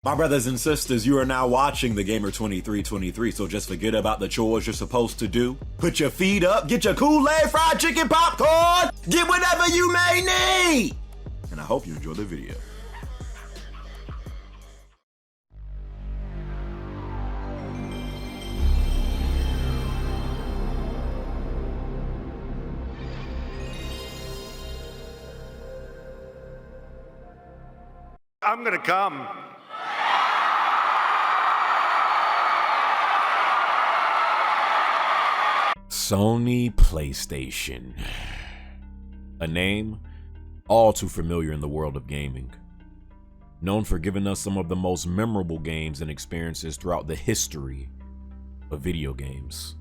My brothers and sisters, you are now watching the Gamer 2323, so just forget about the chores you're supposed to do. Put your feet up, get your Kool-Aid, fried chicken, popcorn, get whatever you may need! And I hope you enjoy the video. I'm gonna come. Sony PlayStation. A name all too familiar in the world of gaming. Known for giving us some of the most memorable games and experiences throughout the history of video games.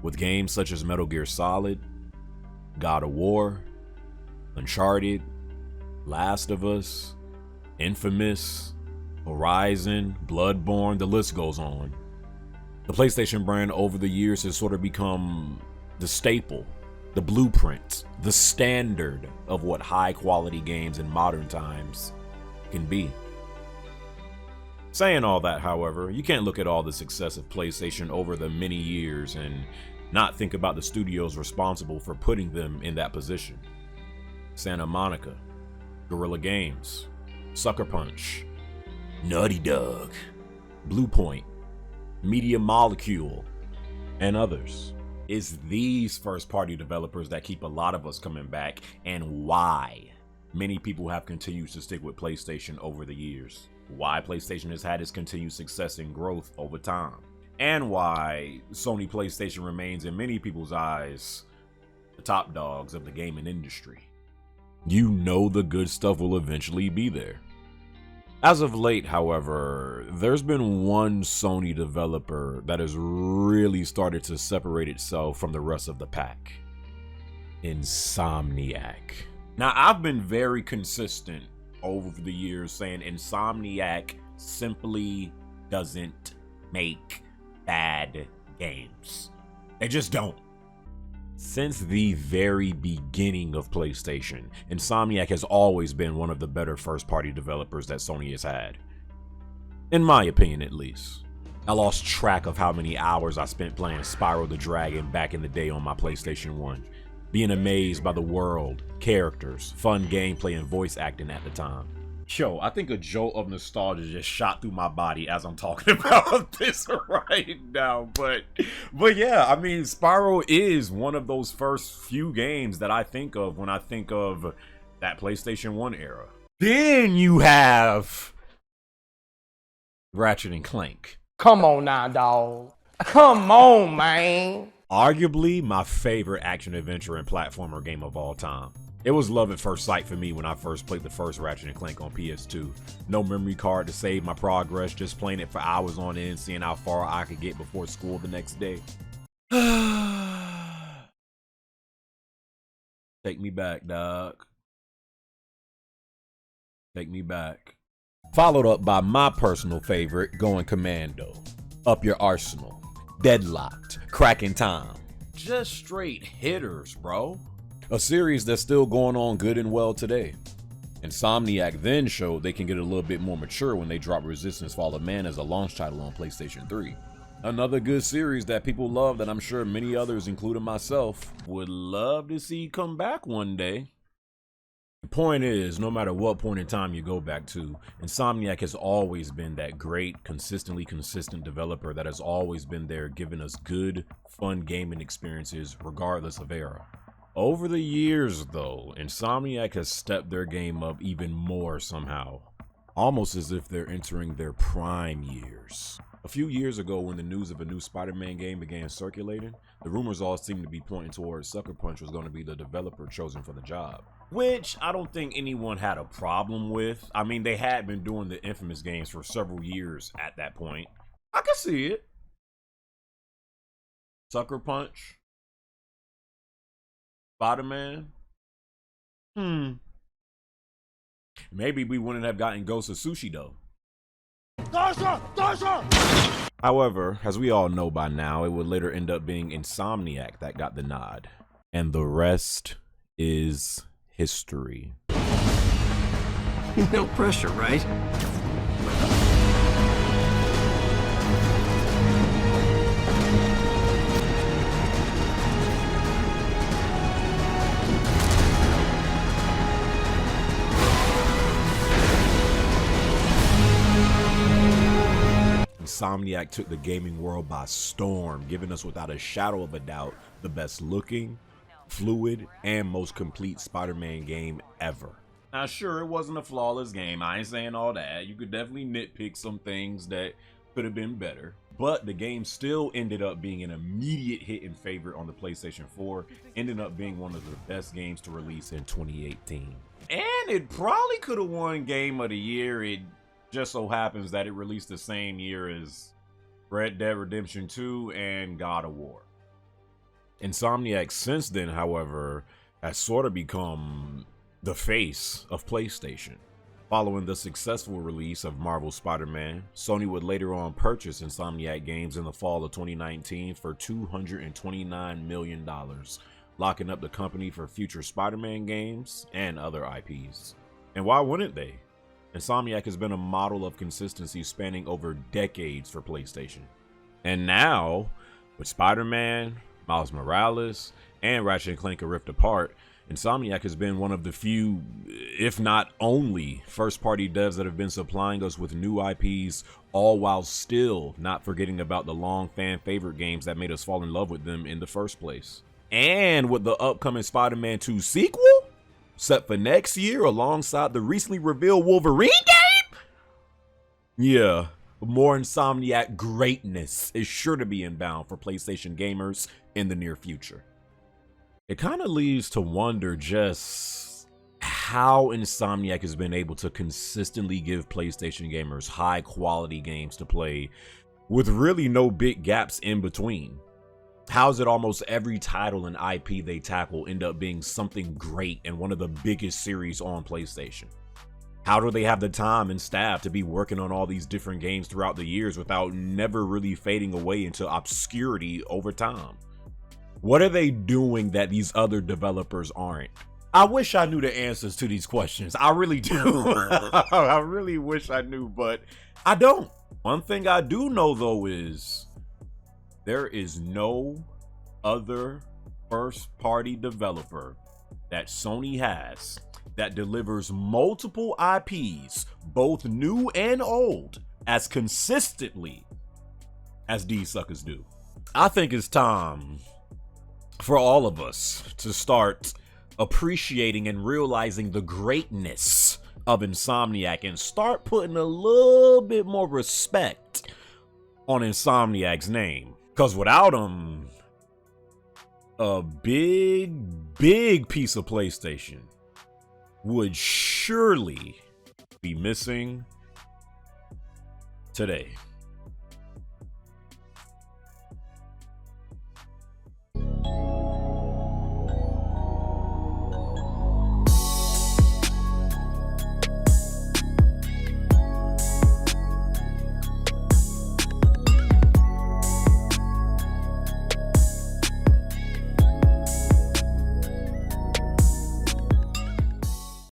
With games such as Metal Gear Solid, God of War, Uncharted, Last of Us, Infamous, Horizon, Bloodborne, the list goes on. The PlayStation brand over the years has sort of become the staple, the blueprint, the standard of what high quality games in modern times can be. Saying all that, however, you can't look at all the success of PlayStation over the many years and not think about the studios responsible for putting them in that position. Santa Monica, Guerrilla Games, Sucker Punch, Naughty Dog, Blue Point, Media Molecule, and others. It's these first-party developers that keep a lot of us coming back, and why many people have continued to stick with PlayStation over the years. Why PlayStation has had its continued success and growth over time. And why Sony PlayStation remains, in many people's eyes, the top dogs of the gaming industry. You know the good stuff will eventually be there. As of late, however, there's been one Sony developer that has really started to separate itself from the rest of the pack. Insomniac. Now, I've been very consistent over the years saying Insomniac simply doesn't make bad games. They just don't. Since the very beginning of PlayStation, Insomniac has always been one of the better first-party developers that Sony has had. In my opinion, at least. I lost track of how many hours I spent playing Spyro the Dragon back in the day on my PlayStation 1, being amazed by the world, characters, fun gameplay, and voice acting at the time. Yo, I think a jolt of nostalgia just shot through my body as I'm talking about this right now. But yeah, I mean, Spyro is one of those first few games that I think of when I think of that PlayStation 1 era. Then you have Ratchet and Clank. Come on now, dawg. Come on, man. Arguably my favorite action-adventure and platformer game of all time. It was love at first sight for me when I first played the first Ratchet & Clank on PS2. No memory card to save my progress, just playing it for hours on end, seeing how far I could get before school the next day. Take me back, dog. Take me back. Followed up by my personal favorite, Going Commando. Up Your Arsenal. Deadlocked. Cracking Time. Just straight hitters, bro. A series that's still going on good and well today. Insomniac then showed they can get a little bit more mature when they dropped Resistance Fall of Man as a launch title on PlayStation 3. Another good series that people love that I'm sure many others, including myself, would love to see come back one day. The point is, no matter what point in time you go back to, Insomniac has always been that great, consistently consistent developer that has always been there giving us good, fun gaming experiences regardless of era. Over the years, though, Insomniac has stepped their game up even more somehow. Almost as if they're entering their prime years. A few years ago, when the news of a new Spider-Man game began circulating, the rumors all seemed to be pointing towards Sucker Punch was going to be the developer chosen for the job. Which I don't think anyone had a problem with. I mean, they had been doing the Infamous games for several years at that point. I can see it. Sucker Punch. Spider-Man? Maybe we wouldn't have gotten Ghost of Sushi though. However, as we all know by now, it would later end up being Insomniac that got the nod. And the rest is history. No pressure, right? Insomniac took the gaming world by storm, giving us without a shadow of a doubt the best looking, fluid, and most complete Spider-Man game ever. Now sure, it wasn't a flawless game, I ain't saying all that. You could definitely nitpick some things that could have been better, but the game still ended up being an immediate hit and favorite on the PlayStation 4, ended up being one of the best games to release in 2018. And it probably could have won Game of the Year. It just so happens that it released the same year as Red Dead Redemption 2 and God of War. Insomniac since then, however, has sort of become the face of PlayStation. Following the successful release of Marvel's Spider-Man, Sony would later on purchase Insomniac Games in the fall of 2019 for $229 million, locking up the company for future Spider-Man games and other IPs. And why wouldn't they? Insomniac has been a model of consistency spanning over decades for PlayStation. And now, with Spider-Man, Miles Morales, and Ratchet & Clank: A Rift Apart, Insomniac has been one of the few, if not only, first-party devs that have been supplying us with new IPs, all while still not forgetting about the long fan-favorite games that made us fall in love with them in the first place. And with the upcoming Spider-Man 2 sequel set for next year alongside the recently revealed Wolverine game? Yeah, more Insomniac greatness is sure to be inbound for PlayStation gamers in the near future. It kind of leads to wonder just how Insomniac has been able to consistently give PlayStation gamers high quality games to play with really no big gaps in between. How's it almost every title and IP they tackle end up being something great and one of the biggest series on PlayStation? How do they have the time and staff to be working on all these different games throughout the years without never really fading away into obscurity over time? What are they doing that these other developers aren't? I wish I knew the answers to these questions. I really do. I really wish I knew, but I don't. One thing I do know though is there is no other first-party developer that Sony has that delivers multiple IPs, both new and old, as consistently as these suckers do. I think it's time for all of us to start appreciating and realizing the greatness of Insomniac and start putting a little bit more respect on Insomniac's name. Because without them, a big piece of PlayStation would surely be missing today.